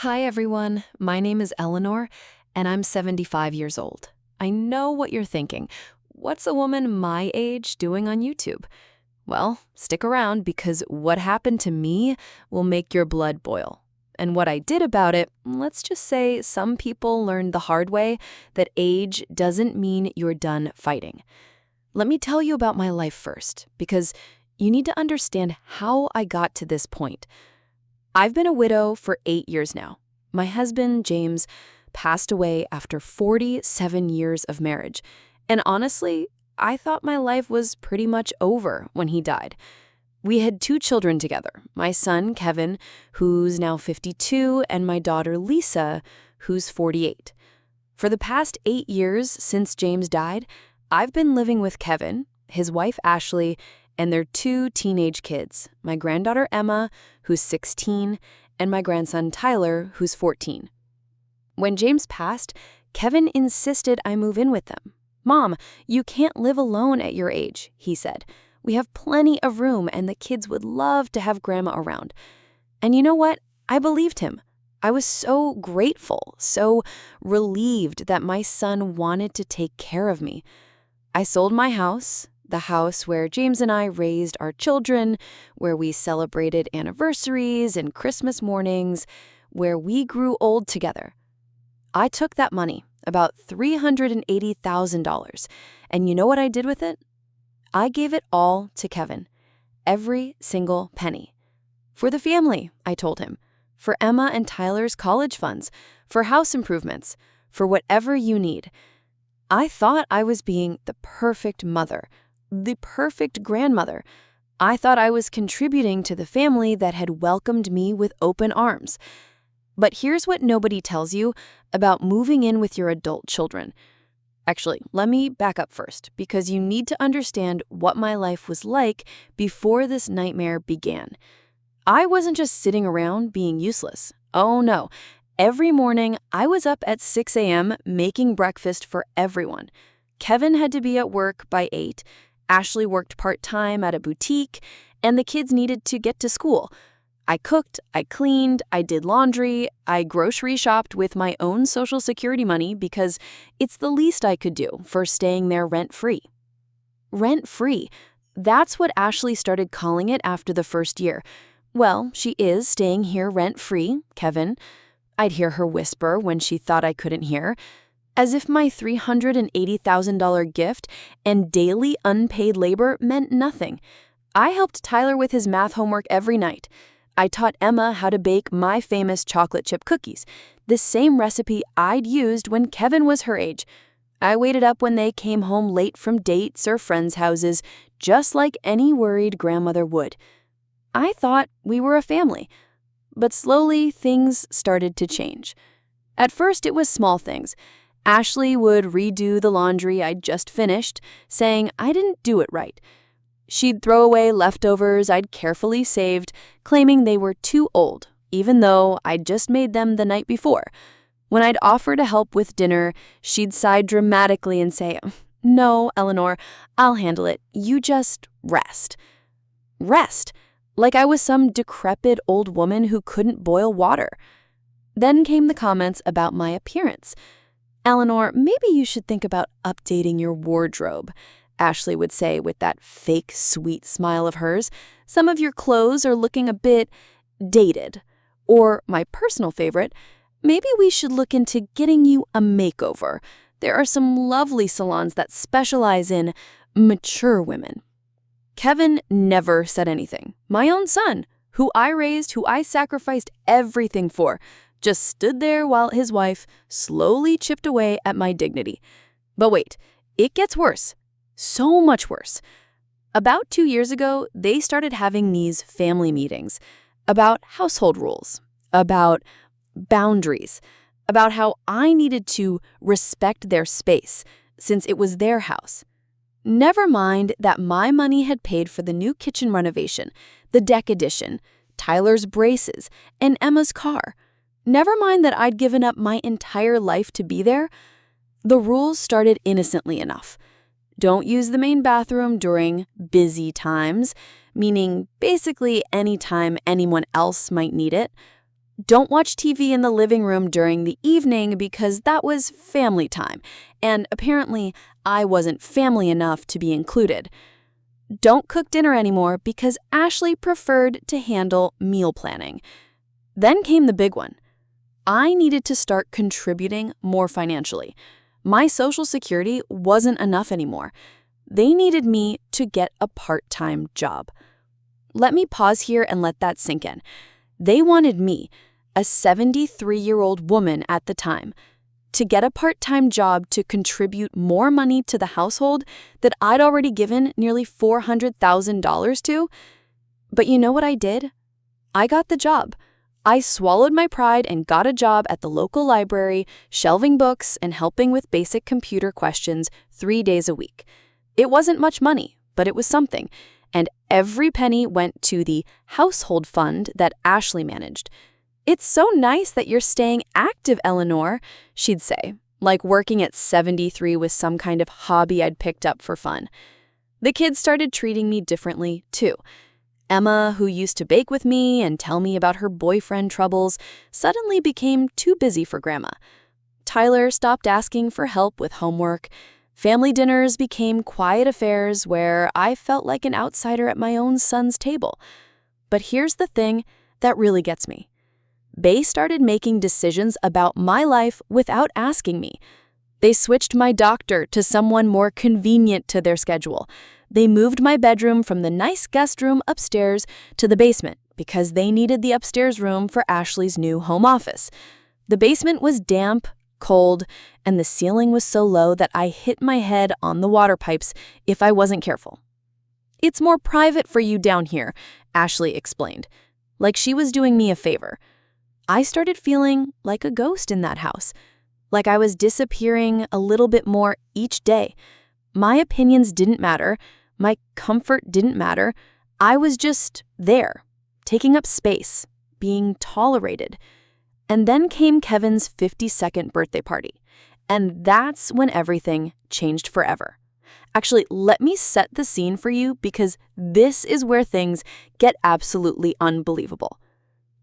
Hi, everyone. My name is Eleanor, and I'm 75 years old. I know what you're thinking. What's a woman my age doing on YouTube? Well, stick around because what happened to me will make your blood boil. And what I did about it, let's just say some people learned the hard way that age doesn't mean you're done fighting. Let me tell you about my life first, because you need to understand how I got to this point. I've been a widow for 8 years now. My husband, James, passed away after 47 years of marriage. And honestly, I thought my life was pretty much over when he died. We had 2 children together, my son, Kevin, who's now 52, and my daughter, Lisa, who's 48. For the past 8 years since James died, I've been living with Kevin, his wife, Ashley, and their 2 teenage kids, my granddaughter Emma, who's 16, and my grandson Tyler, who's 14. When James passed, Kevin insisted I move in with them. "Mom, you can't live alone at your age," he said. "We have plenty of room and the kids would love to have Grandma around." And you know what? I believed him. I was so grateful, so relieved that my son wanted to take care of me. I sold my house, the house where James and I raised our children, where we celebrated anniversaries and Christmas mornings, where we grew old together. I took that money, about $380,000, and you know what I did with it? I gave it all to Kevin, every single penny. For the family, I told him, for Emma and Tyler's college funds, for house improvements, for whatever you need. I thought I was being the perfect mother, the perfect grandmother. I thought I was contributing to the family that had welcomed me with open arms. But here's what nobody tells you about moving in with your adult children. Actually, let me back up first, because you need to understand what my life was like before this nightmare began. I wasn't just sitting around being useless. Oh no. Every morning, I was up at 6 a.m. making breakfast for everyone. Kevin had to be at work by 8. Ashley worked part-time at a boutique, and the kids needed to get to school. I cooked, I cleaned, I did laundry, I grocery shopped with my own Social Security money because it's the least I could do for staying there rent-free. Rent-free. That's what Ashley started calling it after the first year. Well, she is staying here rent-free, Kevin. I'd hear her whisper when she thought I couldn't hear, as if my $380,000 gift and daily unpaid labor meant nothing. I helped Tyler with his math homework every night. I taught Emma how to bake my famous chocolate chip cookies, the same recipe I'd used when Kevin was her age. I waited up when they came home late from dates or friends' houses, just like any worried grandmother would. I thought we were a family. But slowly, things started to change. At first, it was small things. Ashley would redo the laundry I'd just finished, saying I didn't do it right. She'd throw away leftovers I'd carefully saved, claiming they were too old, even though I'd just made them the night before. When I'd offer to help with dinner, she'd sigh dramatically and say, "No, Eleanor, I'll handle it. You just rest." Rest, like I was some decrepit old woman who couldn't boil water. Then came the comments about my appearance. "Eleanor, maybe you should think about updating your wardrobe," Ashley would say with that fake sweet smile of hers. "Some of your clothes are looking a bit dated." Or my personal favorite, "Maybe we should look into getting you a makeover. There are some lovely salons that specialize in mature women." Kevin never said anything. My own son, who I raised, who I sacrificed everything for, just stood there while his wife slowly chipped away at my dignity. But wait, it gets worse. So much worse. About 2 years ago, they started having these family meetings about household rules, about boundaries, about how I needed to respect their space since it was their house. Never mind that my money had paid for the new kitchen renovation, the deck addition, Tyler's braces, and Emma's car. Never mind that I'd given up my entire life to be there. The rules started innocently enough. Don't use the main bathroom during busy times, meaning basically any time anyone else might need it. Don't watch TV in the living room during the evening because that was family time, and apparently I wasn't family enough to be included. Don't cook dinner anymore because Ashley preferred to handle meal planning. Then came the big one. I needed to start contributing more financially. My Social Security wasn't enough anymore. They needed me to get a part-time job. Let me pause here and let that sink in. They wanted me, a 73-year-old woman at the time, to get a part-time job to contribute more money to the household that I'd already given nearly $400,000 to. But you know what I did? I got the job. I swallowed my pride and got a job at the local library, shelving books and helping with basic computer questions 3 days a week. It wasn't much money, but it was something, and every penny went to the household fund that Ashley managed. "It's so nice that you're staying active, Eleanor," she'd say, like working at 73 was some kind of hobby I'd picked up for fun. The kids started treating me differently, too. Emma, who used to bake with me and tell me about her boyfriend troubles, suddenly became too busy for Grandma. Tyler stopped asking for help with homework. Family dinners became quiet affairs where I felt like an outsider at my own son's table. But here's the thing that really gets me. They started making decisions about my life without asking me. They switched my doctor to someone more convenient to their schedule. They moved my bedroom from the nice guest room upstairs to the basement because they needed the upstairs room for Ashley's new home office. The basement was damp, cold, and the ceiling was so low that I hit my head on the water pipes if I wasn't careful. "It's more private for you down here," Ashley explained, like she was doing me a favor. I started feeling like a ghost in that house, like I was disappearing a little bit more each day. My opinions didn't matter. My comfort didn't matter. I was just there, taking up space, being tolerated. And then came Kevin's 52nd birthday party. And that's when everything changed forever. Actually, let me set the scene for you because this is where things get absolutely unbelievable.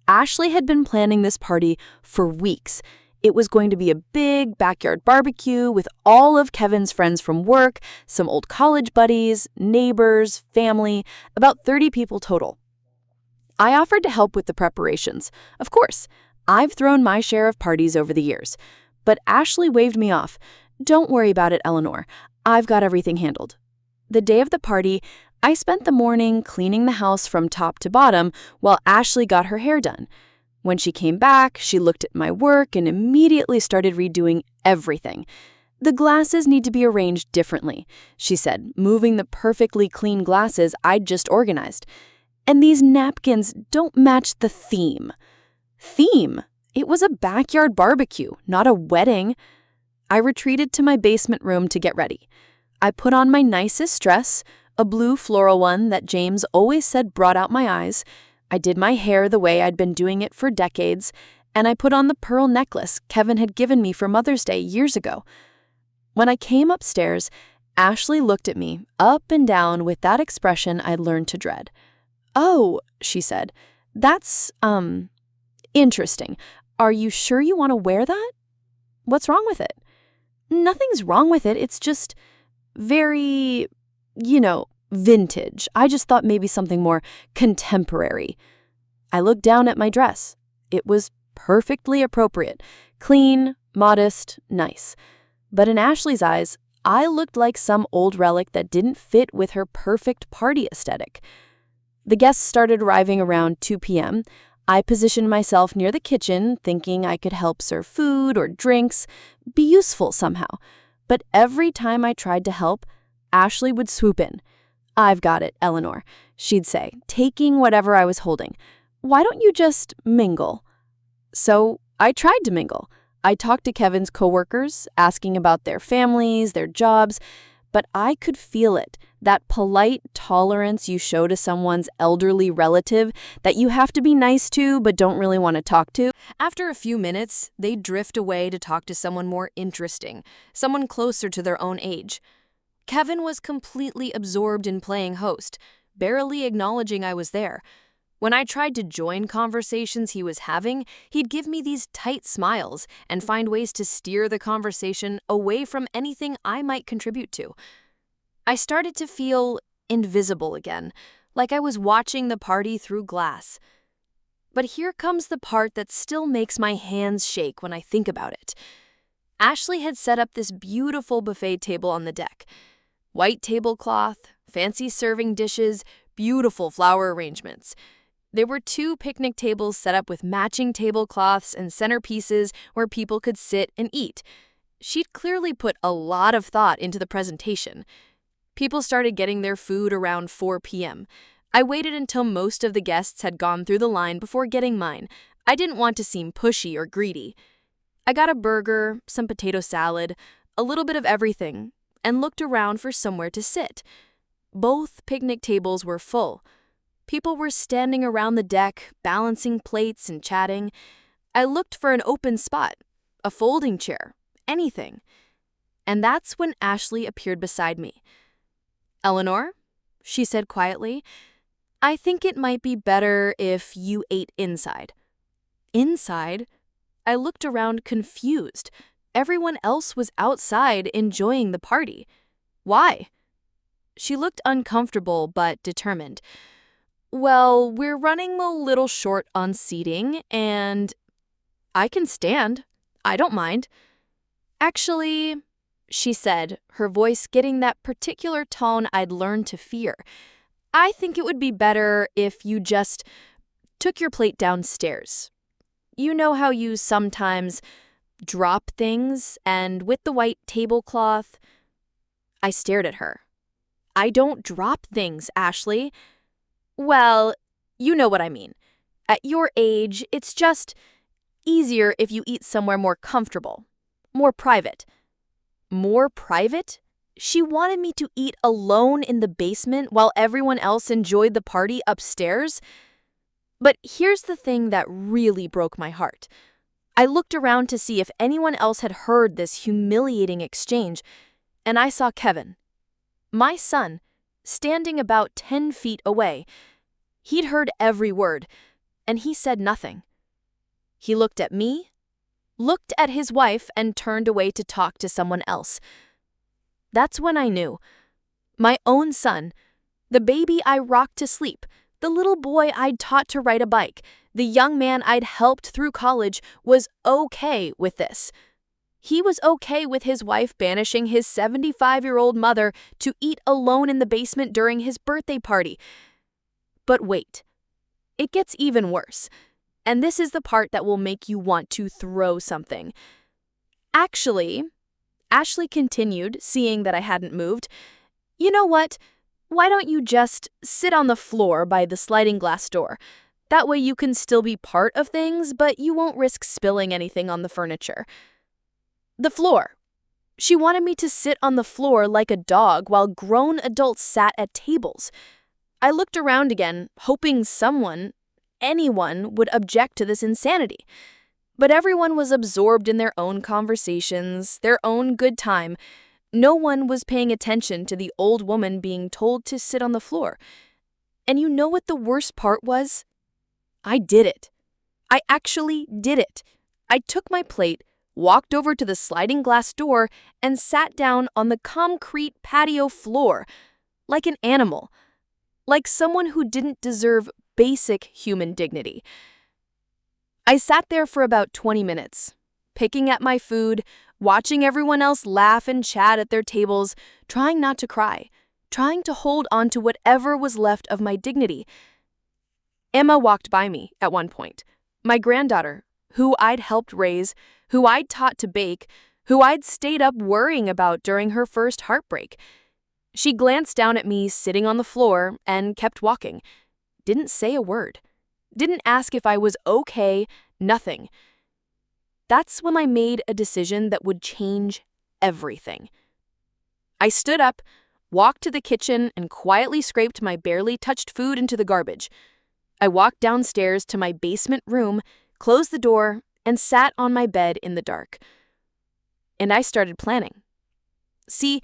Ashley had been planning this party for weeks. It was going to be a big backyard barbecue with all of Kevin's friends from work, some old college buddies, neighbors, family, about 30 people total. I offered to help with the preparations. Of course, I've thrown my share of parties over the years. But Ashley waved me off. "Don't worry about it, Eleanor. I've got everything handled." The day of the party, I spent the morning cleaning the house from top to bottom while Ashley got her hair done. When she came back, she looked at my work and immediately started redoing everything. "The glasses need to be arranged differently," she said, moving the perfectly clean glasses I'd just organized. "And these napkins don't match the theme." Theme? It was a backyard barbecue, not a wedding. I retreated to my basement room to get ready. I put on my nicest dress, a blue floral one that James always said brought out my eyes. I did my hair the way I'd been doing it for decades, and I put on the pearl necklace Kevin had given me for Mother's Day years ago. When I came upstairs, Ashley looked at me up and down with that expression I'd learned to dread. "Oh," she said, "that's, interesting. Are you sure you want to wear that? What's wrong with it?" "Nothing's wrong with it. It's just very, vintage. I just thought maybe something more contemporary." I looked down at my dress. It was perfectly appropriate, clean, modest, nice. But in Ashley's eyes, I looked like some old relic that didn't fit with her perfect party aesthetic. The guests started arriving around 2 p.m. I positioned myself near the kitchen, thinking I could help serve food or drinks, be useful somehow. But every time I tried to help, Ashley would swoop in. "I've got it, Eleanor," she'd say, taking whatever I was holding. "Why don't you just mingle?" So I tried to mingle. I talked to Kevin's coworkers, asking about their families, their jobs, but I could feel it, that polite tolerance you show to someone's elderly relative that you have to be nice to but don't really want to talk to. After a few minutes, they'd drift away to talk to someone more interesting, someone closer to their own age. Kevin was completely absorbed in playing host, barely acknowledging I was there. When I tried to join conversations he was having, he'd give me these tight smiles and find ways to steer the conversation away from anything I might contribute to. I started to feel invisible again, like I was watching the party through glass. But here comes the part that still makes my hands shake when I think about it. Ashley had set up this beautiful buffet table on the deck. White tablecloth, fancy serving dishes, beautiful flower arrangements. There were 2 picnic tables set up with matching tablecloths and centerpieces where people could sit and eat. She'd clearly put a lot of thought into the presentation. People started getting their food around 4 p.m. I waited until most of the guests had gone through the line before getting mine. I didn't want to seem pushy or greedy. I got a burger, some potato salad, a little bit of everything, and looked around for somewhere to sit. Both picnic tables were full. People were standing around the deck, balancing plates and chatting. I looked for an open spot, a folding chair, anything. And that's when Ashley appeared beside me. "Eleanor," she said quietly, "I think it might be better if you ate inside." Inside? I looked around confused. Everyone else was outside enjoying the party. Why? She looked uncomfortable but determined. "Well, we're running a little short on seating, and I can stand. I don't mind." "Actually," she said, her voice getting that particular tone I'd learned to fear, "I think it would be better if you just took your plate downstairs. You know how you sometimes drop things, and with the white tablecloth—" I stared at her. "I don't drop things, Ashley." "Well, you know what I mean. At your age, it's just easier if you eat somewhere more comfortable, more private." More private? She wanted me to eat alone in the basement while everyone else enjoyed the party upstairs? But here's the thing that really broke my heart. I looked around to see if anyone else had heard this humiliating exchange, and I saw Kevin, my son, standing about 10 feet away. He'd heard every word, and he said nothing. He looked at me, looked at his wife, and turned away to talk to someone else. That's when I knew. My own son, the baby I rocked to sleep, the little boy I'd taught to ride a bike, the young man I'd helped through college, was okay with this. He was okay with his wife banishing his 75-year-old mother to eat alone in the basement during his birthday party. But wait, it gets even worse. And this is the part that will make you want to throw something. "Actually," Ashley continued, seeing that I hadn't moved, "you know what? Why don't you just sit on the floor by the sliding glass door? That way you can still be part of things, but you won't risk spilling anything on the furniture." The floor. She wanted me to sit on the floor like a dog while grown adults sat at tables. I looked around again, hoping anyone would object to this insanity. But everyone was absorbed in their own conversations, their own good time. No one was paying attention to the old woman being told to sit on the floor. And you know what the worst part was? I did it. I actually did it. I took my plate, walked over to the sliding glass door, and sat down on the concrete patio floor, like an animal, like someone who didn't deserve basic human dignity. I sat there for about 20 minutes, picking at my food, watching everyone else laugh and chat at their tables, trying not to cry, trying to hold on to whatever was left of my dignity. Emma walked by me at one point, my granddaughter, who I'd helped raise, who I'd taught to bake, who I'd stayed up worrying about during her first heartbreak. She glanced down at me sitting on the floor and kept walking. Didn't say a word. Didn't ask if I was okay, nothing. That's when I made a decision that would change everything. I stood up, walked to the kitchen, and quietly scraped my barely touched food into the garbage. I walked downstairs to my basement room, closed the door, and sat on my bed in the dark. And I started planning. See,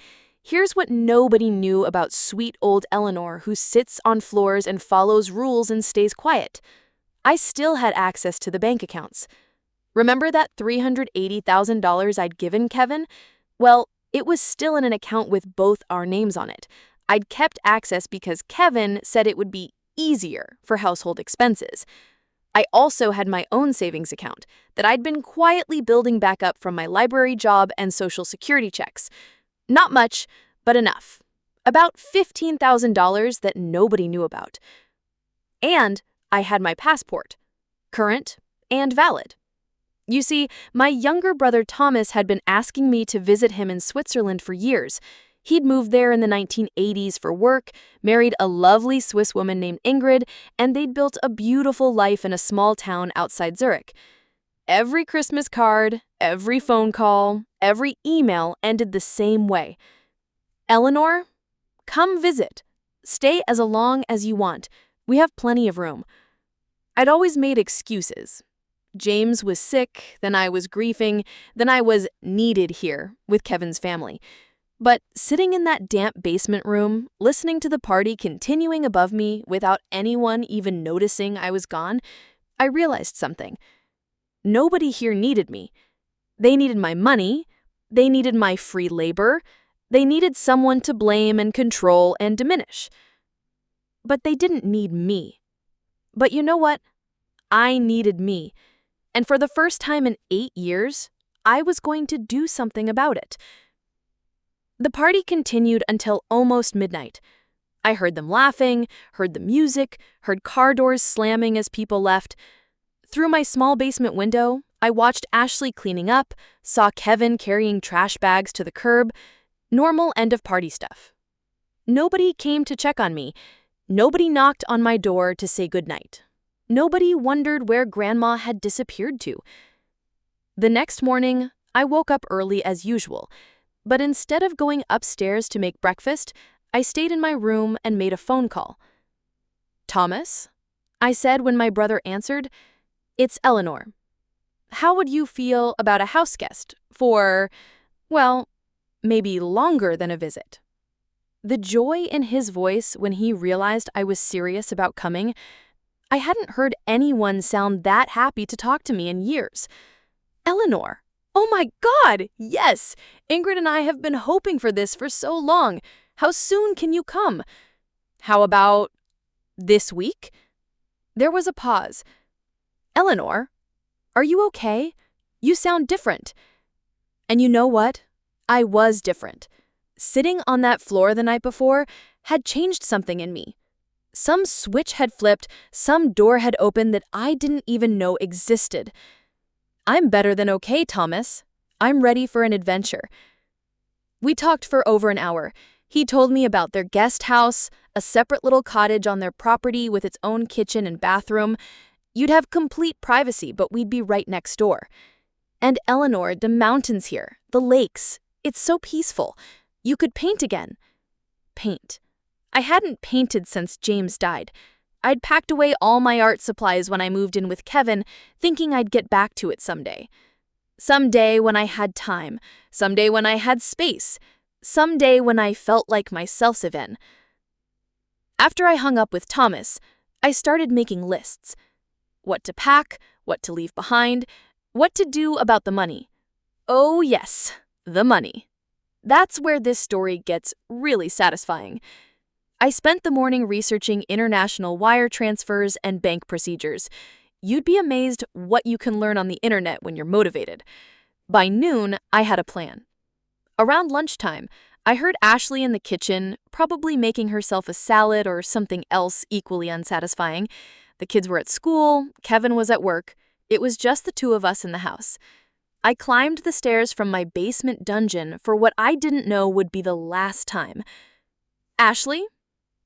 Here's what nobody knew about sweet old Eleanor, who sits on floors and follows rules and stays quiet. I still had access to the bank accounts. Remember that $380,000 I'd given Kevin? Well, it was still in an account with both our names on it. I'd kept access because Kevin said it would be easier for household expenses. I also had my own savings account that I'd been quietly building back up from my library job and Social Security checks. Not much, but enough. About $15,000 that nobody knew about. And I had my passport, current and valid. You see, my younger brother Thomas had been asking me to visit him in Switzerland for years. He'd moved there in the 1980s for work, married a lovely Swiss woman named Ingrid, and they'd built a beautiful life in a small town outside Zurich. Every Christmas card, every phone call, every email ended the same way. Eleanor, come visit. Stay as long as you want. We have plenty of room. I'd always made excuses. James was sick, then I was grieving, then I was needed here with Kevin's family. But sitting in that damp basement room, listening to the party continuing above me without anyone even noticing I was gone, I realized something. Nobody here needed me. They needed my money. They needed my free labor. They needed someone to blame and control and diminish. But they didn't need me. But you know what? I needed me. And for the first time in 8 years, I was going to do something about it. The party continued until almost midnight. I heard them laughing, heard the music, heard car doors slamming as people left. Through my small basement window, I watched Ashley cleaning up, saw Kevin carrying trash bags to the curb. Normal end-of-party stuff. Nobody came to check on me. Nobody knocked on my door to say goodnight. Nobody wondered where Grandma had disappeared to. The next morning, I woke up early as usual, but instead of going upstairs to make breakfast, I stayed in my room and made a phone call. "Thomas?" I said when my brother answered. "It's Eleanor. How would you feel about a house guest for, well, maybe longer than a visit?" The joy in his voice when he realized I was serious about coming, I hadn't heard anyone sound that happy to talk to me in years. "Eleanor, oh my God, yes! Ingrid and I have been hoping for this for so long. How soon can you come? How about this week?" There was a pause. "Eleanor, are you okay? You sound different." And you know what? I was different. Sitting on that floor the night before had changed something in me. Some switch had flipped, some door had opened that I didn't even know existed. "I'm better than okay, Thomas. I'm ready for an adventure." We talked for over an hour. He told me about their guest house, a separate little cottage on their property with its own kitchen and bathroom. You'd have complete privacy, but we'd be right next door. "And Eleanor, the mountains here, the lakes, it's so peaceful. You could paint again." Paint. I hadn't painted since James died. I'd packed away all my art supplies when I moved in with Kevin, thinking I'd get back to it someday. Someday when I had time, someday when I had space, someday when I felt like myself again. After I hung up with Thomas, I started making lists. What to pack, what to leave behind, what to do about the money. Oh yes, the money. That's where this story gets really satisfying. I spent the morning researching international wire transfers and bank procedures. You'd be amazed what you can learn on the internet when you're motivated. By noon, I had a plan. Around lunchtime, I heard Ashley in the kitchen, probably making herself a salad or something else equally unsatisfying. The kids were at school, Kevin was at work. It was just the two of us in the house. I climbed the stairs from my basement dungeon for what I didn't know would be the last time. "Ashley?"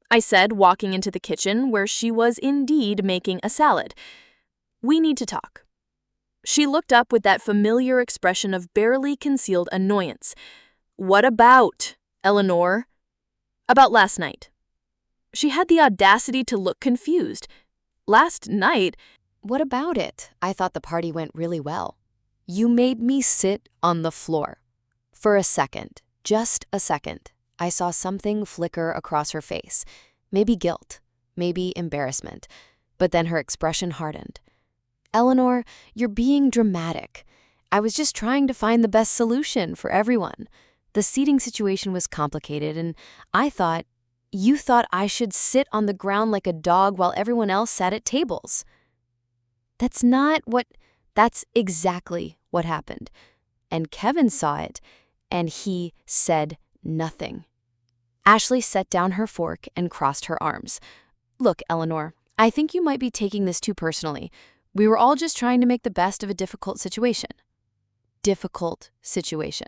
I said, walking into the kitchen where she was indeed making a salad. "We need to talk." She looked up with that familiar expression of barely concealed annoyance. "What about, Eleanor?" "About last night." She had the audacity to look confused. "Last night?" "What about it? I thought the party went really well. You made me sit on the floor. For a second, just a second. I saw something flicker across her face. Maybe guilt, maybe embarrassment. But then her expression hardened. Eleanor, you're being dramatic. I was just trying to find the best solution for everyone. The seating situation was complicated, and you thought I should sit on the ground like a dog while everyone else sat at tables. That's exactly what happened. And Kevin saw it, and he said nothing. Ashley set down her fork and crossed her arms. Look, Eleanor, I think you might be taking this too personally. We were all just trying to make the best of a difficult situation. Difficult situation.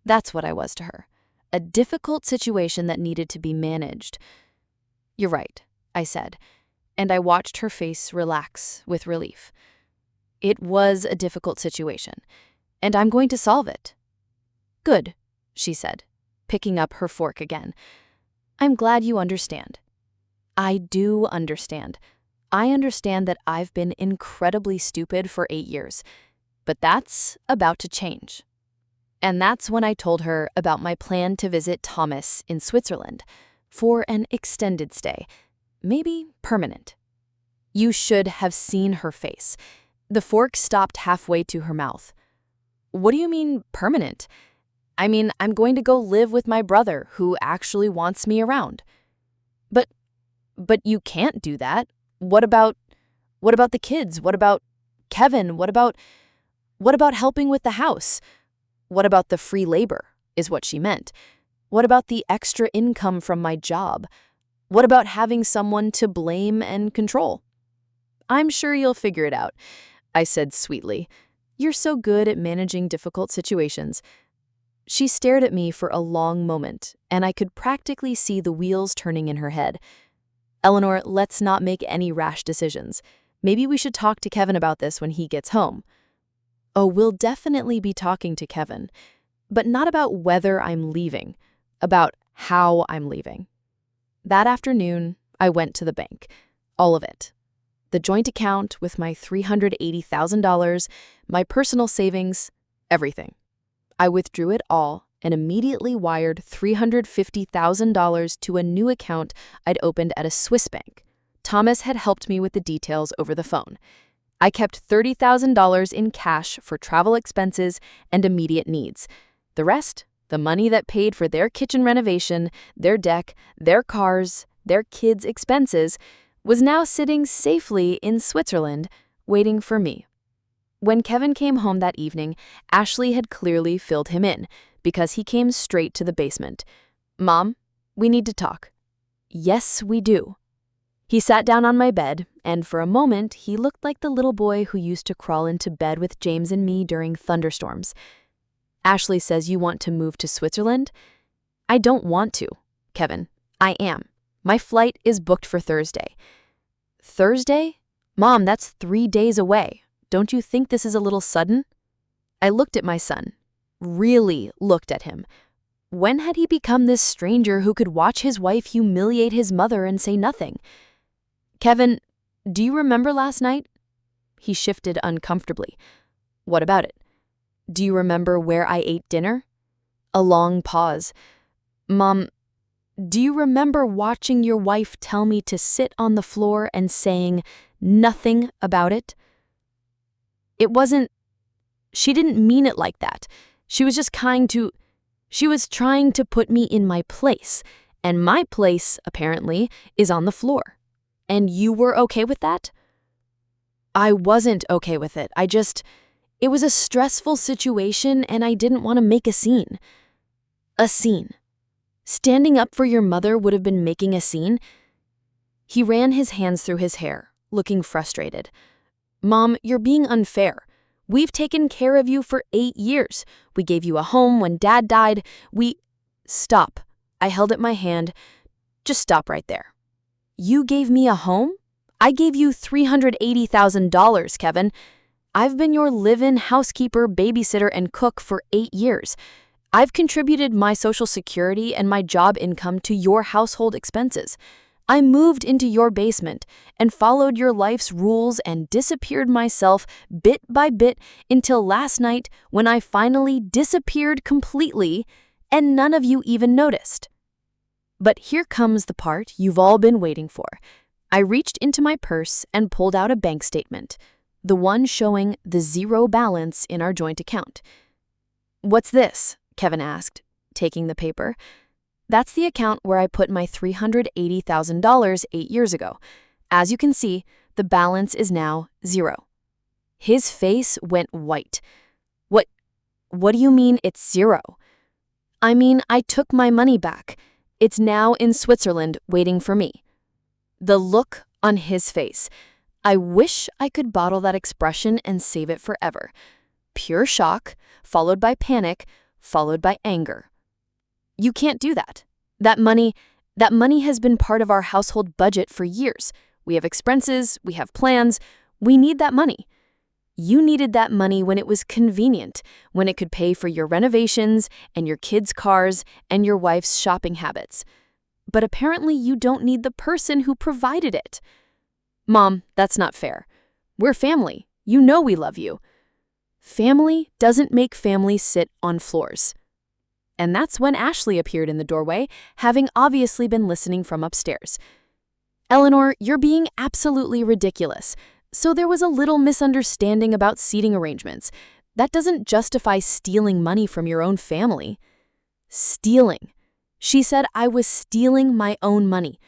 That's what I was to her. A difficult situation that needed to be managed. You're right, I said, and I watched her face relax with relief. It was a difficult situation, and I'm going to solve it. Good, she said, picking up her fork again. I'm glad you understand. I do understand. I understand that I've been incredibly stupid for 8 years, but that's about to change. And that's when I told her about my plan to visit Thomas in Switzerland for an extended stay, maybe permanent. You should have seen her face. The fork stopped halfway to her mouth. What do you mean permanent? I mean, I'm going to go live with my brother who actually wants me around. But you can't do that. What about the kids? What about Kevin? What about helping with the house? What about the free labor, is what she meant. What about the extra income from my job? What about having someone to blame and control? I'm sure you'll figure it out, I said sweetly. You're so good at managing difficult situations. She stared at me for a long moment, and I could practically see the wheels turning in her head. Eleanor, let's not make any rash decisions. Maybe we should talk to Kevin about this when he gets home. Oh, we'll definitely be talking to Kevin, but not about whether I'm leaving, about how I'm leaving. That afternoon, I went to the bank. All of it. The joint account with my $380,000, my personal savings, everything. I withdrew it all and immediately wired $350,000 to a new account I'd opened at a Swiss bank. Thomas had helped me with the details over the phone. I kept $30,000 in cash for travel expenses and immediate needs. The rest, the money that paid for their kitchen renovation, their deck, their cars, their kids' expenses, was now sitting safely in Switzerland, waiting for me. When Kevin came home that evening, Ashley had clearly filled him in, because he came straight to the basement. Mom, we need to talk. Yes, we do. He sat down on my bed, and for a moment, he looked like the little boy who used to crawl into bed with James and me during thunderstorms. Ashley says you want to move to Switzerland? I don't want to, Kevin. I am. My flight is booked for Thursday. Thursday? Mom, that's 3 days away. Don't you think this is a little sudden? I looked at my son. Really looked at him. When had he become this stranger who could watch his wife humiliate his mother and say nothing? Kevin, do you remember last night? He shifted uncomfortably. What about it? Do you remember where I ate dinner? A long pause. Mom, do you remember watching your wife tell me to sit on the floor and saying nothing about it? She didn't mean it like that. She was trying to put me in my place, and my place, apparently, is on the floor. And you were okay with that? I wasn't okay with it. It was a stressful situation, and I didn't want to make a scene. A scene. Standing up for your mother would have been making a scene. He ran his hands through his hair, looking frustrated. Mom, you're being unfair. We've taken care of you for 8 years. We gave you a home when Dad died. Stop. I held at my hand. Just stop right there. You gave me a home? I gave you $380,000, Kevin. I've been your live-in housekeeper, babysitter, and cook for 8 years. I've contributed my Social Security and my job income to your household expenses. I moved into your basement and followed your life's rules and disappeared myself bit by bit until last night when I finally disappeared completely and none of you even noticed. But here comes the part you've all been waiting for. I reached into my purse and pulled out a bank statement, the one showing the zero balance in our joint account. "What's this?" Kevin asked, taking the paper. "That's the account where I put my $380,000 8 years ago. As you can see, the balance is now zero." His face went white. What do you mean it's zero?" "I mean, I took my money back. It's now in Switzerland waiting for me." The look on his face. I wish I could bottle that expression and save it forever. Pure shock, followed by panic, followed by anger. "You can't do that. That money has been part of our household budget for years. We have expenses, we have plans. We need that money. You needed that money when it was convenient, when it could pay for your renovations and your kids' cars and your wife's shopping habits. But apparently you don't need the person who provided it." "Mom, that's not fair. We're family. You know we love you." "Family doesn't make families sit on floors." And that's when Ashley appeared in the doorway, having obviously been listening from upstairs. "Eleanor, you're being absolutely ridiculous. So there was a little misunderstanding about seating arrangements. That doesn't justify stealing money from your own family." Stealing. She said I was stealing my own money.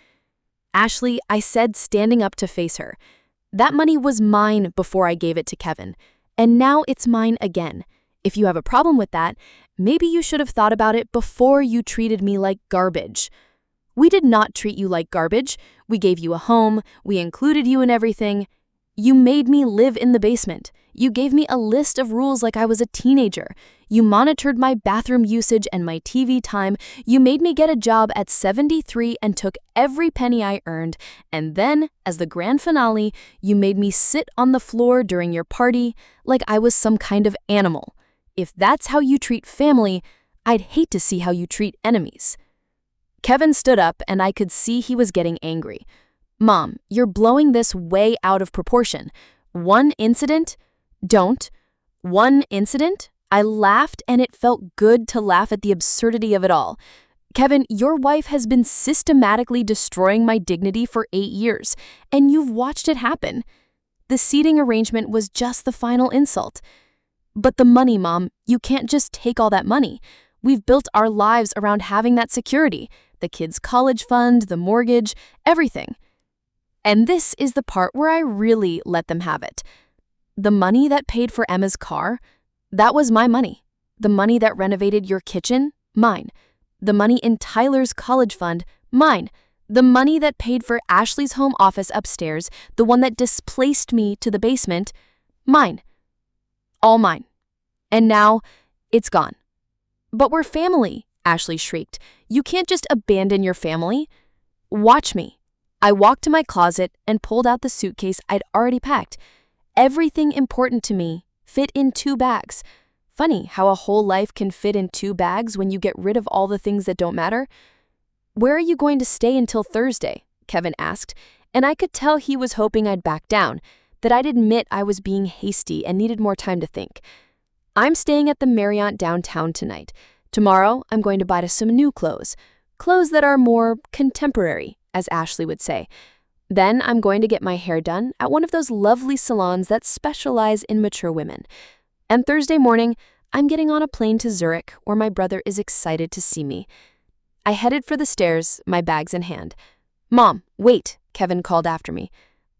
"Ashley," I said, standing up to face her, "that money was mine before I gave it to Kevin, and now it's mine again. If you have a problem with that, maybe you should have thought about it before you treated me like garbage." "We did not treat you like garbage. We gave you a home. We included you in everything. You made me live in the basement. You gave me a list of rules like I was a teenager. You monitored my bathroom usage and my TV time. You made me get a job at 73 and took every penny I earned. And then, as the grand finale, you made me sit on the floor during your party like I was some kind of animal. If that's how you treat family, I'd hate to see how you treat enemies." Kevin stood up, and I could see he was getting angry. "Mom, you're blowing this way out of proportion. One incident? Don't. One incident?" I laughed, and it felt good to laugh at the absurdity of it all. "Kevin, your wife has been systematically destroying my dignity for 8 years, and you've watched it happen. The seating arrangement was just the final insult." "But the money, Mom, you can't just take all that money. We've built our lives around having that security, the kids' college fund, the mortgage, everything." And this is the part where I really let them have it. "The money that paid for Emma's car, that was my money. The money that renovated your kitchen, mine. The money in Tyler's college fund, mine. The money that paid for Ashley's home office upstairs, the one that displaced me to the basement, mine. All mine. And now, it's gone." "But we're family," Ashley shrieked. "You can't just abandon your family." "Watch me." I walked to my closet and pulled out the suitcase I'd already packed. Everything important to me fit in 2 bags. Funny how a whole life can fit in 2 bags when you get rid of all the things that don't matter. "Where are you going to stay until Thursday?" Kevin asked, and I could tell he was hoping I'd back down, that I'd admit I was being hasty and needed more time to think. "I'm staying at the Marriott downtown tonight. Tomorrow, I'm going to buy some new clothes that are more contemporary, as Ashley would say. Then I'm going to get my hair done at one of those lovely salons that specialize in mature women. And Thursday morning, I'm getting on a plane to Zurich, where my brother is excited to see me." I headed for the stairs, my bags in hand. "Mom, wait," Kevin called after me.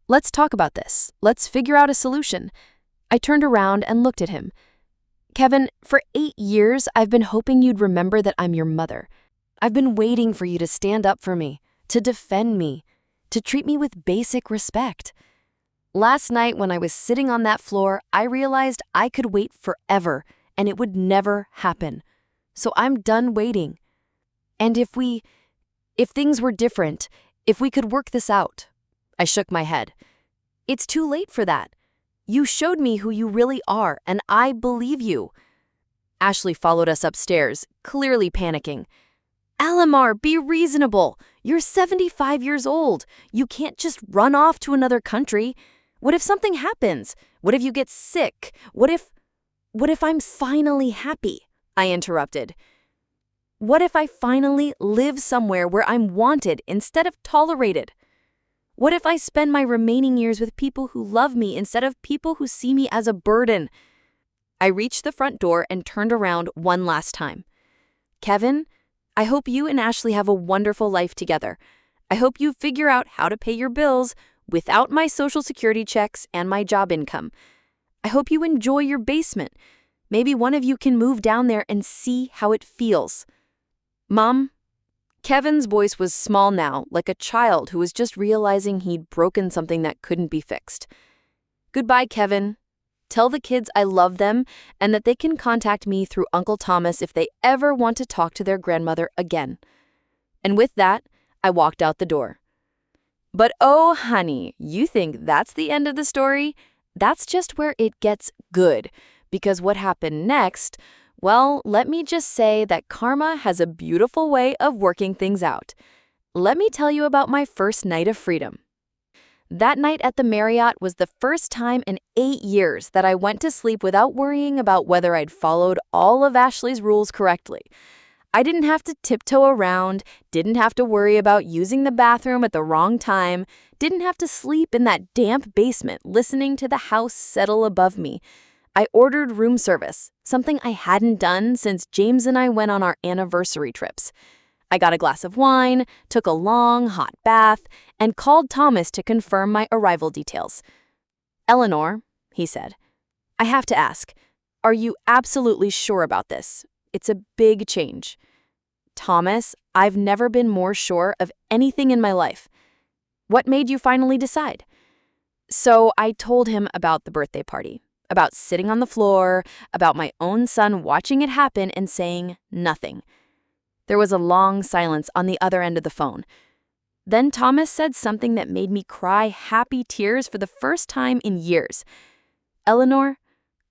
"Let's talk about this. Let's figure out a solution." I turned around and looked at him. "Kevin, for 8 years, I've been hoping you'd remember that I'm your mother. I've been waiting for you to stand up for me, to defend me, to treat me with basic respect. Last night when I was sitting on that floor, I realized I could wait forever and it would never happen. So I'm done waiting. And if things were different, if we could work this out." I shook my head. "It's too late for that. You showed me who you really are, and I believe you." Ashley followed us upstairs, clearly panicking. "Alamar, be reasonable. You're 75 years old. You can't just run off to another country. What if something happens? What if you get sick? What if I'm finally happy?" I interrupted. What if I finally live somewhere where I'm wanted instead of tolerated? What if I spend my remaining years with people who love me instead of people who see me as a burden? I reached the front door and turned around one last time. Kevin, I hope you and Ashley have a wonderful life together. I hope you figure out how to pay your bills without my Social Security checks and my job income. I hope you enjoy your basement. Maybe one of you can move down there and see how it feels. Mom? Kevin's voice was small now, like a child who was just realizing he'd broken something that couldn't be fixed. Goodbye, Kevin. Tell the kids I love them and that they can contact me through Uncle Thomas if they ever want to talk to their grandmother again. And with that, I walked out the door. But oh, honey, you think that's the end of the story? That's just where it gets good, because what happened next, well, let me just say that karma has a beautiful way of working things out. Let me tell you about my first night of freedom. That night at the Marriott was the first time in 8 years that I went to sleep without worrying about whether I'd followed all of Ashley's rules correctly. I didn't have to tiptoe around, didn't have to worry about using the bathroom at the wrong time, didn't have to sleep in that damp basement listening to the house settle above me. I ordered room service, something I hadn't done since James and I went on our anniversary trips. I got a glass of wine, took a long, hot bath, and called Thomas to confirm my arrival details. "Eleanor," he said, "I have to ask, are you absolutely sure about this? It's a big change." "Thomas, I've never been more sure of anything in my life." "What made you finally decide?" So I told him about the birthday party, about sitting on the floor, about my own son watching it happen and saying nothing. There was a long silence on the other end of the phone. Then Thomas said something that made me cry happy tears for the first time in years. "Eleanor,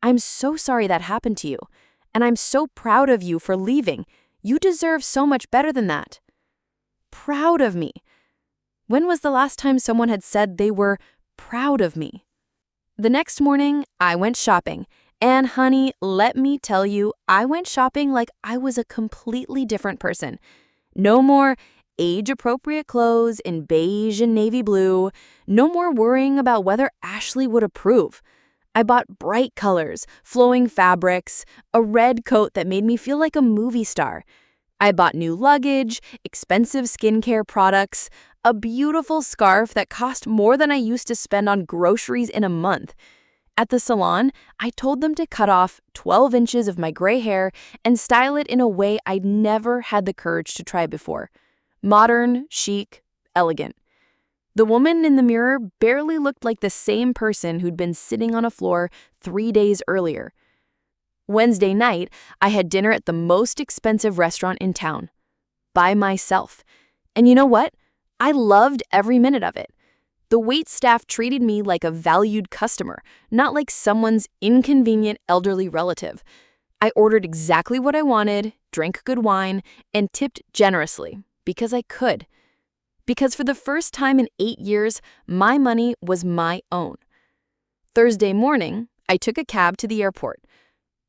I'm so sorry that happened to you, and I'm so proud of you for leaving. You deserve so much better than that." Proud of me. When was the last time someone had said they were proud of me? The next morning, I went shopping. And honey, let me tell you, I went shopping like I was a completely different person. No more age-appropriate clothes in beige and navy blue. No more worrying about whether Ashley would approve. I bought bright colors, flowing fabrics, a red coat that made me feel like a movie star. I bought new luggage, expensive skincare products, a beautiful scarf that cost more than I used to spend on groceries in a month. At the salon, I told them to cut off 12 inches of my gray hair and style it in a way I'd never had the courage to try before. Modern, chic, elegant. The woman in the mirror barely looked like the same person who'd been sitting on a floor 3 days earlier. Wednesday night, I had dinner at the most expensive restaurant in town. By myself. And you know what? I loved every minute of it. The waitstaff treated me like a valued customer, not like someone's inconvenient elderly relative. I ordered exactly what I wanted, drank good wine, and tipped generously, because I could. Because for the first time in 8 years, my money was my own. Thursday morning, I took a cab to the airport.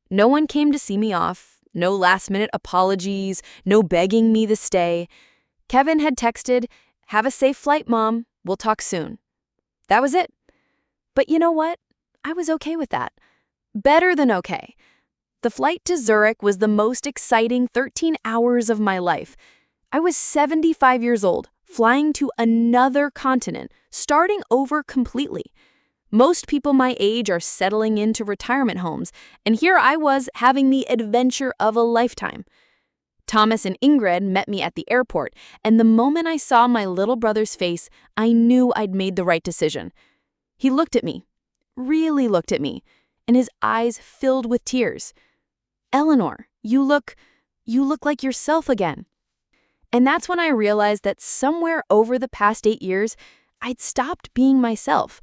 No one came to see me off, no last-minute apologies, no begging me to stay. Kevin had texted, "Have a safe flight, Mom. We'll talk soon." That was it. But you know what? I was okay with that. Better than okay. The flight to Zurich was the most exciting 13 hours of my life. I was 75 years old, flying to another continent, starting over completely. Most people my age are settling into retirement homes, and here I was having the adventure of a lifetime. Thomas and Ingrid met me at the airport, and the moment I saw my little brother's face, I knew I'd made the right decision. He looked at me, really looked at me, and his eyes filled with tears. "Eleanor, you look like yourself again." And that's when I realized that somewhere over the past 8 years, I'd stopped being myself.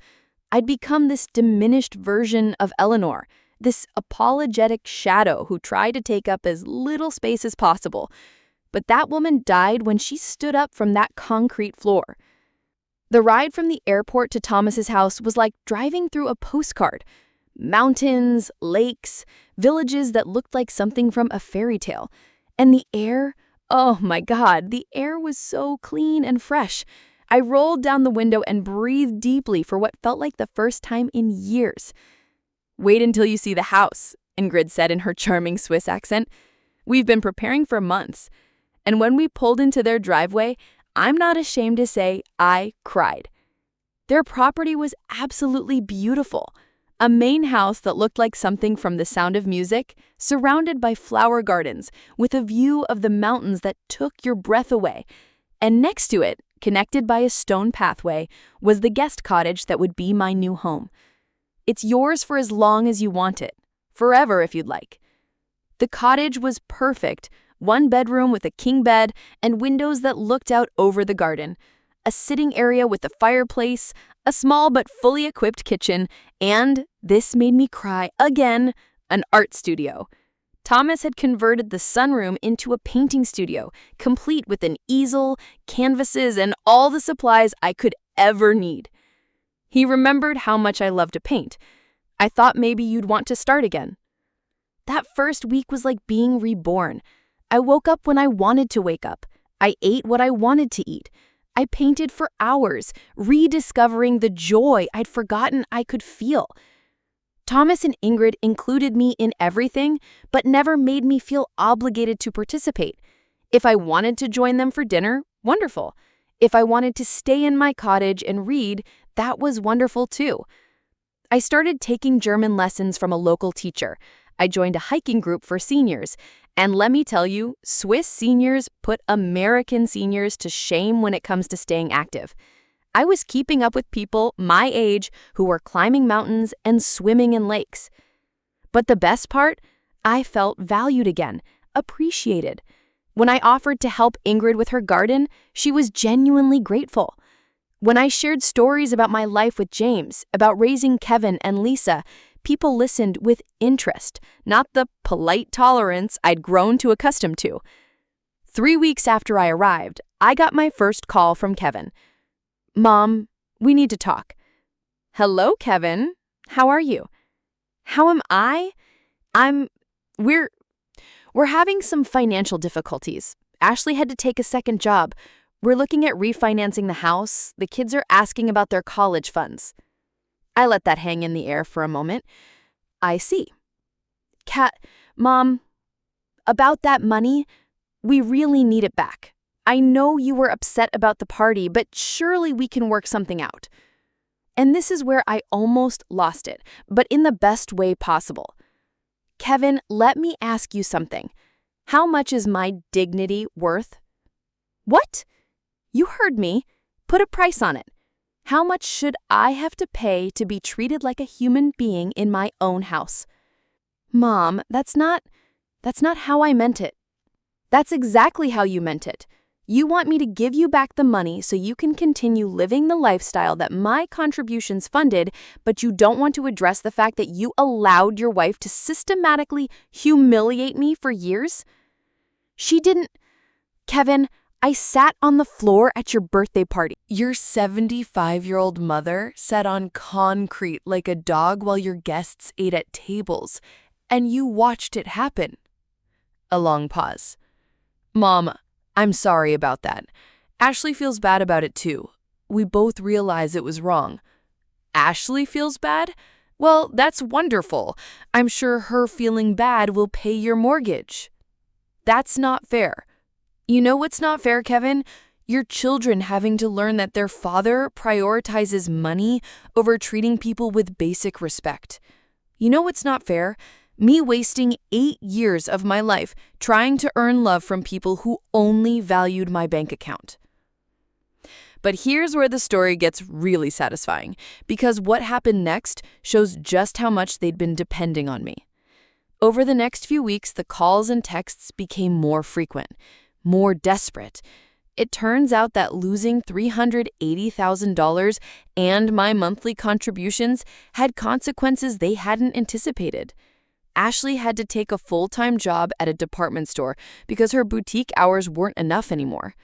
I'd become this diminished version of Eleanor, this apologetic shadow who tried to take up as little space as possible. But that woman died when she stood up from that concrete floor. The ride from the airport to Thomas's house was like driving through a postcard. Mountains, lakes, villages that looked like something from a fairy tale. And the air, Oh my God, the air was so clean and fresh. I rolled down the window and breathed deeply for what felt like the first time in years. "Wait until you see the house," Ingrid said in her charming Swiss accent. "We've been preparing for months." And when we pulled into their driveway, I'm not ashamed to say I cried. Their property was absolutely beautiful. A main house that looked like something from The Sound of Music, surrounded by flower gardens, with a view of the mountains that took your breath away. And next to it, connected by a stone pathway, was the guest cottage that would be my new home. It's yours for as long as you want it, forever if you'd like. The cottage was perfect, one bedroom with a king bed and windows that looked out over the garden, a sitting area with a fireplace, a small but fully equipped kitchen, and, this made me cry again, an art studio. Thomas had converted the sunroom into a painting studio, complete with an easel, canvases, and all the supplies I could ever need. He remembered how much I loved to paint. "I thought maybe you'd want to start again." That first week was like being reborn. I woke up when I wanted to wake up. I ate what I wanted to eat. I painted for hours, rediscovering the joy I'd forgotten I could feel. Thomas and Ingrid included me in everything, but never made me feel obligated to participate. If I wanted to join them for dinner, wonderful. If I wanted to stay in my cottage and read, that was wonderful too. I started taking German lessons from a local teacher. I joined a hiking group for seniors. And let me tell you, Swiss seniors put American seniors to shame when it comes to staying active. I was keeping up with people my age who were climbing mountains and swimming in lakes. But the best part, I felt valued again, appreciated. When I offered to help Ingrid with her garden, she was genuinely grateful. When I shared stories about my life with James, about raising Kevin and Lisa, people listened with interest, not the polite tolerance I'd grown to accustom to. 3 weeks after I arrived, I got my first call from Kevin. "Mom, we need to talk." "Hello, Kevin. How are you?" "How am I? We're having some financial difficulties. Ashley had to take a second job. We're looking at refinancing the house. The kids are asking about their college funds." I let that hang in the air for a moment. "I see." Mom, about that money, we really need it back. I know you were upset about the party, but surely we can work something out." And this is where I almost lost it, but in the best way possible. "Kevin, let me ask you something. How much is my dignity worth?" "What? You heard me. Put a price on it. How much should I have to pay to be treated like a human being in my own house?" "Mom, that's not how I meant it." "That's exactly how you meant it. You want me to give you back the money so you can continue living the lifestyle that my contributions funded, but you don't want to address the fact that you allowed your wife to systematically humiliate me for years?" "She didn't. Kevin, I sat on the floor at your birthday party." Your 75-year-old mother sat on concrete like a dog while your guests ate at tables, and you watched it happen. A long pause. "Mom, I'm sorry about that. Ashley feels bad about it too. We both realize it was wrong." "Ashley feels bad? Well, that's wonderful. I'm sure her feeling bad will pay your mortgage." "That's not fair." "You know what's not fair, Kevin? Your children having to learn that their father prioritizes money over treating people with basic respect. You know what's not fair? Me wasting 8 years of my life trying to earn love from people who only valued my bank account." But here's where the story gets really satisfying, because what happened next shows just how much they'd been depending on me. Over the next few weeks, the calls and texts became more frequent, more desperate. It turns out that losing $380,000 and my monthly contributions had consequences they hadn't anticipated. Ashley had to take a full-time job at a department store because her boutique hours weren't enough anymore.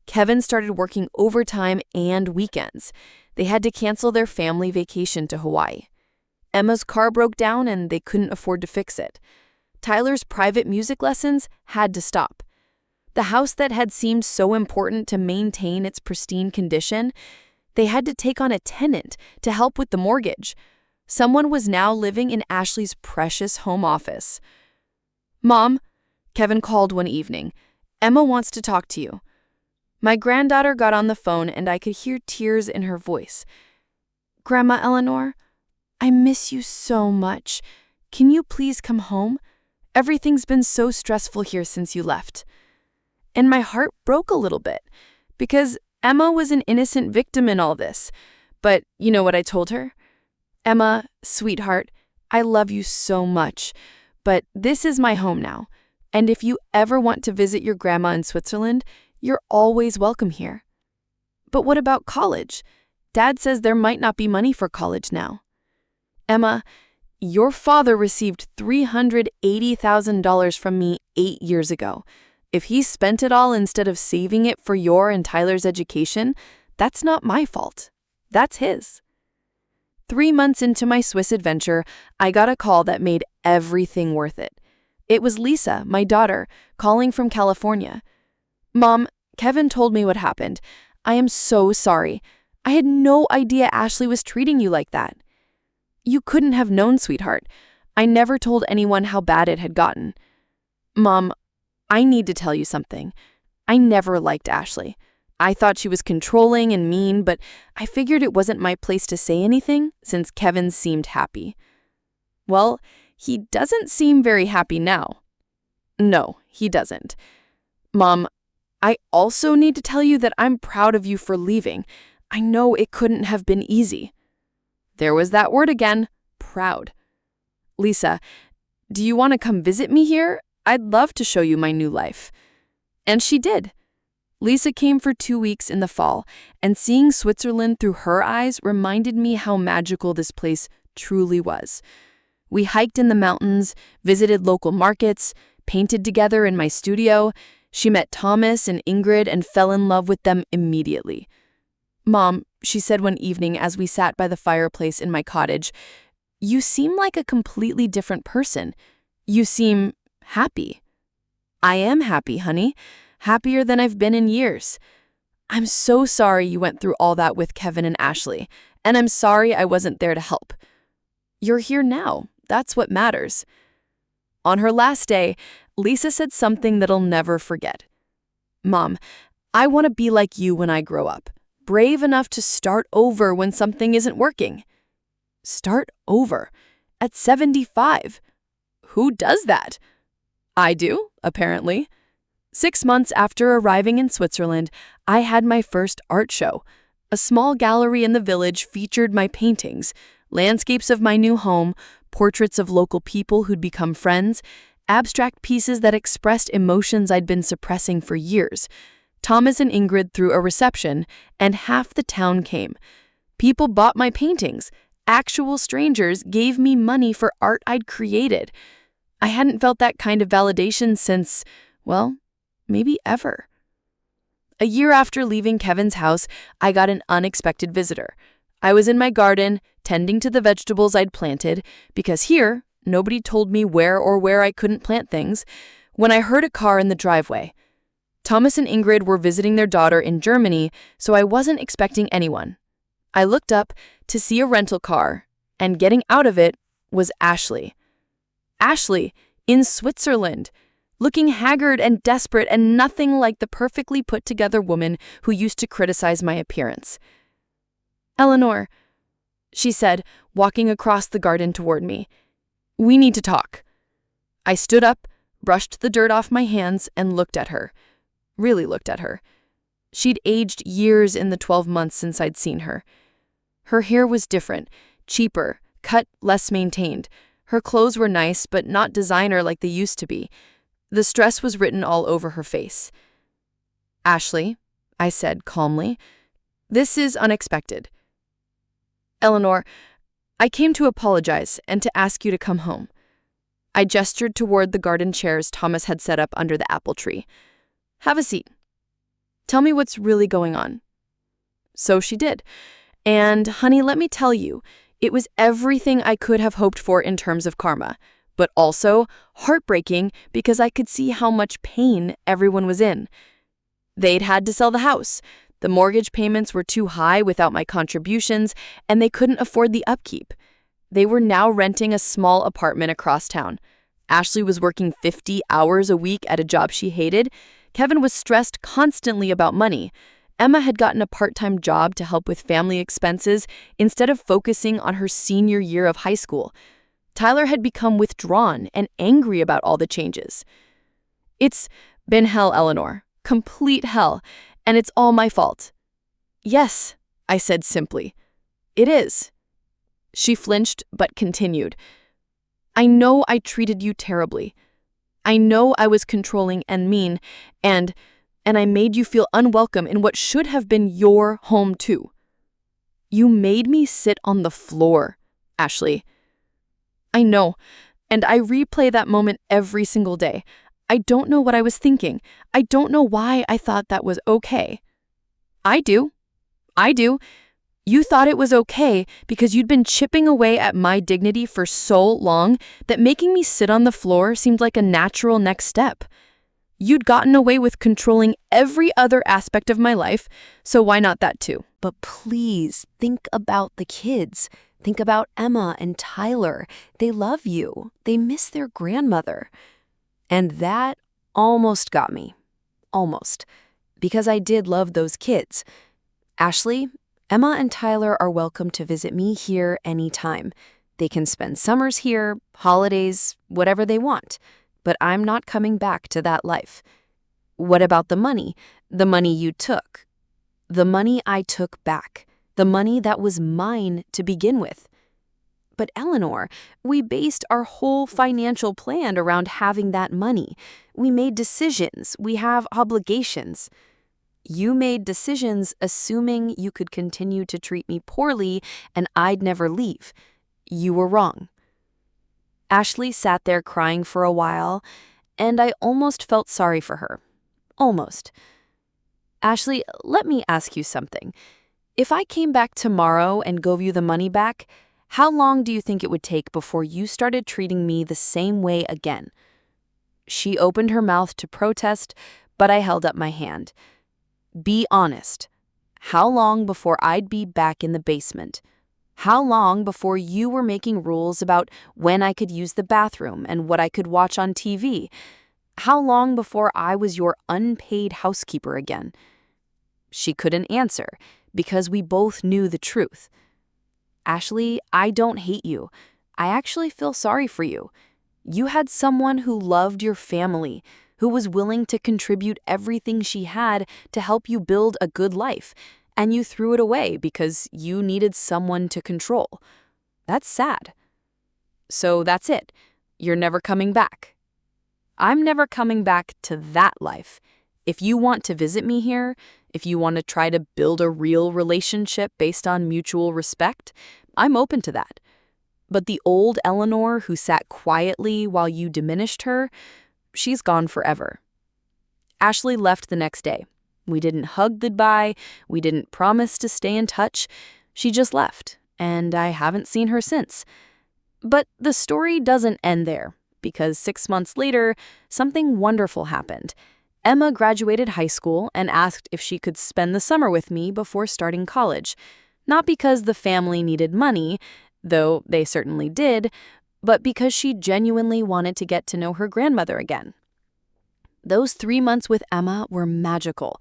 Kevin started working overtime and weekends. They had to cancel their family vacation to Hawaii. Emma's car broke down and they couldn't afford to fix it. Tyler's private music lessons had to stop. The house that had seemed so important to maintain its pristine condition, they had to take on a tenant to help with the mortgage. Someone was now living in Ashley's precious home office. "Mom," Kevin called one evening, "Emma wants to talk to you." My granddaughter got on the phone and I could hear tears in her voice. "Grandma Eleanor, I miss you so much. Can you please come home? Everything's been so stressful here since you left." And my heart broke a little bit, because Emma was an innocent victim in all this. But you know what I told her? "Emma, sweetheart, I love you so much, but this is my home now, and if you ever want to visit your grandma in Switzerland, you're always welcome here." "But what about college? Dad says there might not be money for college now." "Emma, your father received $380,000 from me 8 years ago. If he spent it all instead of saving it for your and Tyler's education, that's not my fault. That's his." 3 months into my Swiss adventure, I got a call that made everything worth it. It was Lisa, my daughter, calling from California. "Mom, Kevin told me what happened. I am so sorry. I had no idea Ashley was treating you like that." "You couldn't have known, sweetheart. I never told anyone how bad it had gotten." "Mom, I need to tell you something. I never liked Ashley. I thought she was controlling and mean, but I figured it wasn't my place to say anything since Kevin seemed happy." "Well, he doesn't seem very happy now." "No, he doesn't. Mom, I also need to tell you that I'm proud of you for leaving. I know it couldn't have been easy." There was that word again, proud. "Lisa, do you want to come visit me here? I'd love to show you my new life." And she did. Lisa came for 2 weeks in the fall, and seeing Switzerland through her eyes reminded me how magical this place truly was. We hiked in the mountains, visited local markets, painted together in my studio. She met Thomas and Ingrid and fell in love with them immediately. "Mom," she said one evening as we sat by the fireplace in my cottage, "you seem like a completely different person. You seem happy." "I am happy, honey. Happier than I've been in years. I'm so sorry you went through all that with Kevin and Ashley, and I'm sorry I wasn't there to help. You're here now. That's what matters." On her last day, Lisa said something that I'll never forget. "Mom, I want to be like you when I grow up. Brave enough to start over when something isn't working." Start over? At 75? Who does that? I do, apparently. 6 months after arriving in Switzerland, I had my first art show. A small gallery in the village featured my paintings, landscapes of my new home, portraits of local people who'd become friends, abstract pieces that expressed emotions I'd been suppressing for years. Thomas and Ingrid threw a reception, and half the town came. People bought my paintings. Actual strangers gave me money for art I'd created. I hadn't felt that kind of validation since, well, maybe ever. A year after leaving Kevin's house, I got an unexpected visitor. I was in my garden, tending to the vegetables I'd planted, because here, nobody told me where I couldn't plant things, when I heard a car in the driveway. Thomas and Ingrid were visiting their daughter in Germany, so I wasn't expecting anyone. I looked up to see a rental car, and getting out of it was Ashley. Ashley, in Switzerland, looking haggard and desperate and nothing like the perfectly put-together woman who used to criticize my appearance. "Eleanor," she said, walking across the garden toward me, "we need to talk." I stood up, brushed the dirt off my hands, and looked at her. Really looked at her. She'd aged years in the 12 months since I'd seen her. Her hair was different, cheaper, cut less maintained. Her clothes were nice, but not designer like they used to be. The stress was written all over her face. "Ashley," I said calmly, "this is unexpected." "Eleanor, I came to apologize and to ask you to come home." I gestured toward the garden chairs Thomas had set up under the apple tree. "Have a seat. Tell me what's really going on." So she did. And, honey, let me tell you, it was everything I could have hoped for in terms of karma. but also heartbreaking because I could see how much pain everyone was in. They'd had to sell the house. The mortgage payments were too high without my contributions, and they couldn't afford the upkeep. They were now renting a small apartment across town. Ashley was working 50 hours a week at a job she hated. Kevin was stressed constantly about money. Emma had gotten a part-time job to help with family expenses instead of focusing on her senior year of high school. Tyler had become withdrawn and angry about all the changes. "It's been hell, Eleanor. Complete hell. And it's all my fault." "Yes," I said simply. "It is." She flinched but continued. "I know I treated you terribly. I know I was controlling and mean, and I made you feel unwelcome in what should have been your home too. You made me sit on the floor, Ashley." "I know, and I replay that moment every single day. I don't know what I was thinking. I don't know why I thought that was okay." I do. You thought it was okay because you'd been chipping away at my dignity for so long that making me sit on the floor seemed like a natural next step. You'd gotten away with controlling every other aspect of my life, so why not that too? But please, think about the kids. Think about Emma and Tyler. They love you. They miss their grandmother. And that almost got me. Almost. Because I did love those kids. Ashley, Emma and Tyler are welcome to visit me here anytime. They can spend summers here, holidays, whatever they want. But I'm not coming back to that life. What about the money? The money you took? The money I took back. The money that was mine to begin with. But Eleanor, we based our whole financial plan around having that money. We made decisions. We have obligations. You made decisions assuming you could continue to treat me poorly and I'd never leave. You were wrong. Ashley sat there crying for a while, and I almost felt sorry for her. Almost. Ashley, let me ask you something. If I came back tomorrow and gave you the money back, how long do you think it would take before you started treating me the same way again? She opened her mouth to protest, but I held up my hand. Be honest. How long before I'd be back in the basement? How long before you were making rules about when I could use the bathroom and what I could watch on TV? How long before I was your unpaid housekeeper again? She couldn't answer because we both knew the truth. Ashley, I don't hate you. I actually feel sorry for you. You had someone who loved your family, who was willing to contribute everything she had to help you build a good life, and you threw it away because you needed someone to control. That's sad. So that's it. You're never coming back. I'm never coming back to that life. If you want to visit me here, if you want to try to build a real relationship based on mutual respect, I'm open to that. But the old Eleanor who sat quietly while you diminished her, she's gone forever. Ashley left the next day. We didn't hug goodbye. We didn't promise to stay in touch. She just left, and I haven't seen her since. But the story doesn't end there, because 6 months later, something wonderful happened. Emma graduated high school and asked if she could spend the summer with me before starting college. Not because the family needed money, though they certainly did, but because she genuinely wanted to get to know her grandmother again. Those 3 months with Emma were magical.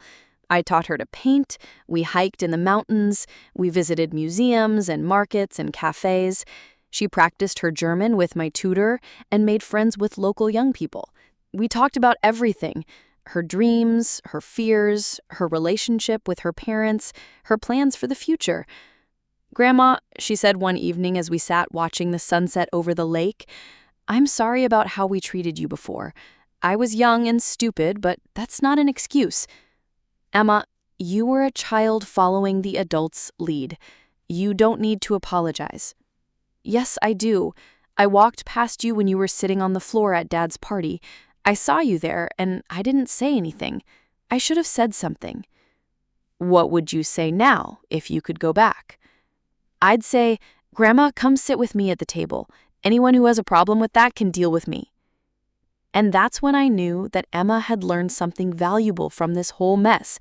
I taught her to paint, we hiked in the mountains, we visited museums and markets and cafes. She practiced her German with my tutor and made friends with local young people. We talked about everything: her dreams, her fears, her relationship with her parents, her plans for the future. "Grandma," she said one evening as we sat watching the sunset over the lake, "I'm sorry about how we treated you before. I was young and stupid, but that's not an excuse. Emma, you were a child following the adult's lead. You don't need to apologize." "Yes, I do. I walked past you when you were sitting on the floor at Dad's party. I saw you there, and I didn't say anything. I should have said something." "What would you say now, if you could go back?" "I'd say, 'Grandma, come sit with me at the table. Anyone who has a problem with that can deal with me. And that's when I knew that Emma had learned something valuable from this whole mess.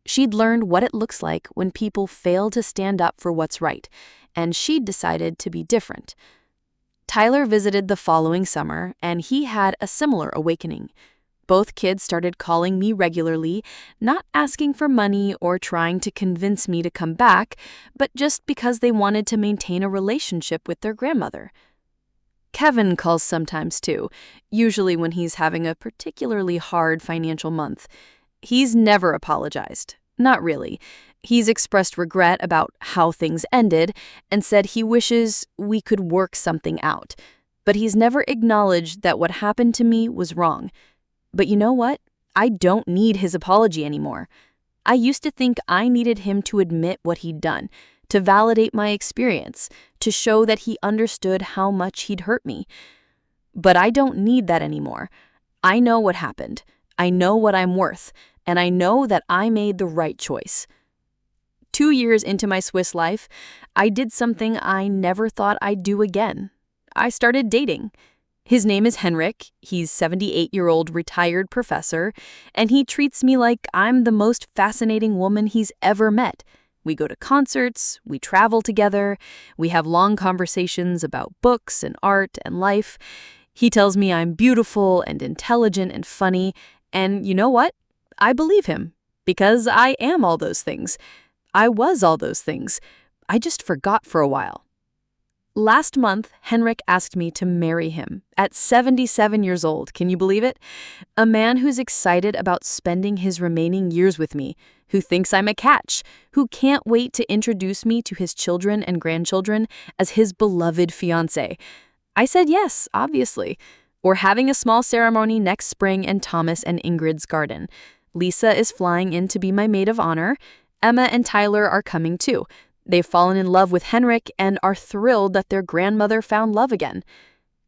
She'd learned what it looks like when people fail to stand up for what's right, and she'd decided to be different. Tyler visited the following summer, and he had a similar awakening. Both kids started calling me regularly, not asking for money or trying to convince me to come back, but just because they wanted to maintain a relationship with their grandmother. Kevin calls sometimes too, usually when he's having a particularly hard financial month. He's never apologized. Not really. He's expressed regret about how things ended and said he wishes we could work something out. But he's never acknowledged that what happened to me was wrong. But you know what? I don't need his apology anymore. I used to think I needed him to admit what he'd done, to validate my experience, to show that he understood how much he'd hurt me. But I don't need that anymore. I know what happened. I know what I'm worth, and I know that I made the right choice. 2 years into my Swiss life, I did something I never thought I'd do again. I started dating. His name is Henrik. He's 78-year-old retired professor, and he treats me like I'm the most fascinating woman he's ever met. We go to concerts, we travel together, we have long conversations about books and art and life. He tells me I'm beautiful and intelligent and funny, and you know what? I believe him, because I am all those things. I was all those things. I just forgot for a while. Last month, Henrik asked me to marry him at 77 years old. Can you believe it? A man who's excited about spending his remaining years with me, who thinks I'm a catch, who can't wait to introduce me to his children and grandchildren as his beloved fiancé. I said yes, obviously. We're having a small ceremony next spring in Thomas and Ingrid's garden. Lisa is flying in to be my maid of honor. Emma and Tyler are coming too. They've fallen in love with Henrik and are thrilled that their grandmother found love again.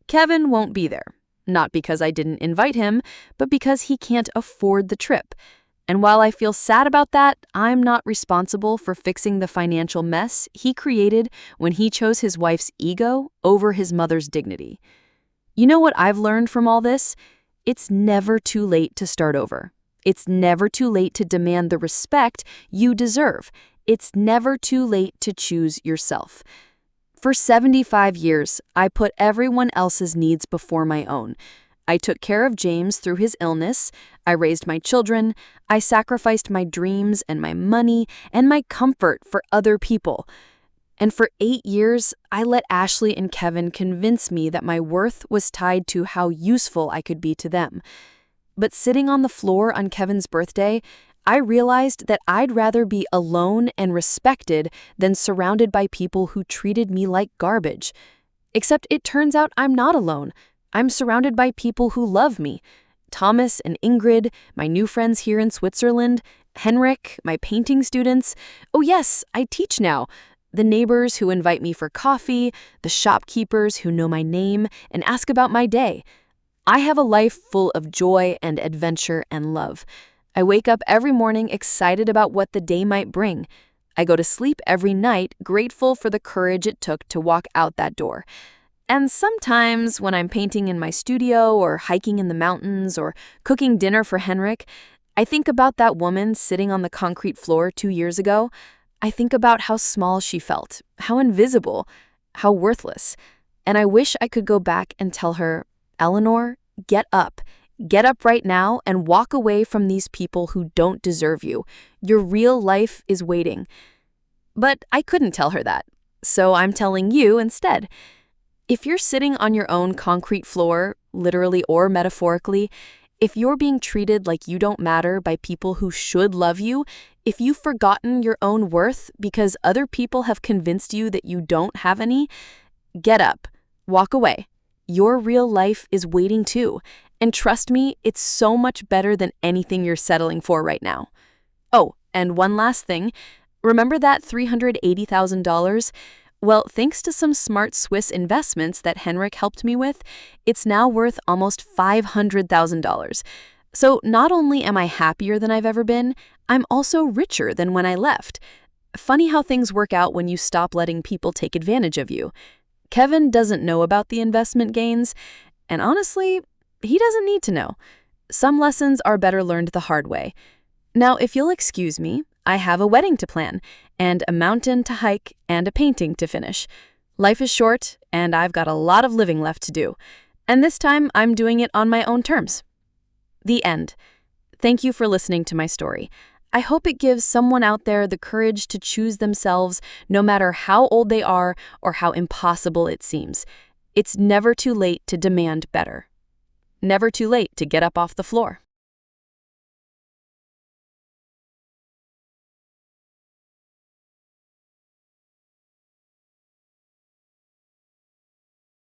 Kevin won't be there, not because I didn't invite him, but because he can't afford the trip. And while I feel sad about that, I'm not responsible for fixing the financial mess he created when he chose his wife's ego over his mother's dignity. You know what I've learned from all this? It's never too late to start over. It's never too late to demand the respect you deserve. It's never too late to choose yourself. For 75 years, I put everyone else's needs before my own. I took care of James through his illness. I raised my children. I sacrificed my dreams and my money and my comfort for other people. And for 8 years, I let Ashley and Kevin convince me that my worth was tied to how useful I could be to them. But sitting on the floor on Kevin's birthday, I realized that I'd rather be alone and respected than surrounded by people who treated me like garbage. Except it turns out I'm not alone. I'm surrounded by people who love me. Thomas and Ingrid, my new friends here in Switzerland, Henrik, my painting students. Oh yes, I teach now. The neighbors who invite me for coffee, the shopkeepers who know my name and ask about my day. I have a life full of joy and adventure and love. I wake up every morning excited about what the day might bring. I go to sleep every night grateful for the courage it took to walk out that door. And sometimes when I'm painting in my studio or hiking in the mountains or cooking dinner for Henrik, I think about that woman sitting on the concrete floor 2 years ago. I think about how small she felt, how invisible, how worthless. And I wish I could go back and tell her, Eleanor, get up. Get up right now and walk away from these people who don't deserve you. Your real life is waiting. But I couldn't tell her that, so I'm telling you instead. If you're sitting on your own concrete floor, literally or metaphorically, if you're being treated like you don't matter by people who should love you, if you've forgotten your own worth because other people have convinced you that you don't have any, get up, walk away. Your real life is waiting too. And trust me, it's so much better than anything you're settling for right now. Oh, and one last thing. Remember that $380,000? Well, thanks to some smart Swiss investments that Henrik helped me with, it's now worth almost $500,000. So not only am I happier than I've ever been, I'm also richer than when I left. Funny how things work out when you stop letting people take advantage of you. Kevin doesn't know about the investment gains, and honestly, he doesn't need to know. Some lessons are better learned the hard way. Now, if you'll excuse me, I have a wedding to plan, and a mountain to hike, and a painting to finish. Life is short, and I've got a lot of living left to do. And this time, I'm doing it on my own terms. The end. Thank you for listening to my story. I hope it gives someone out there the courage to choose themselves, no matter how old they are or how impossible it seems. It's never too late to demand better. Never too late to get up off the floor.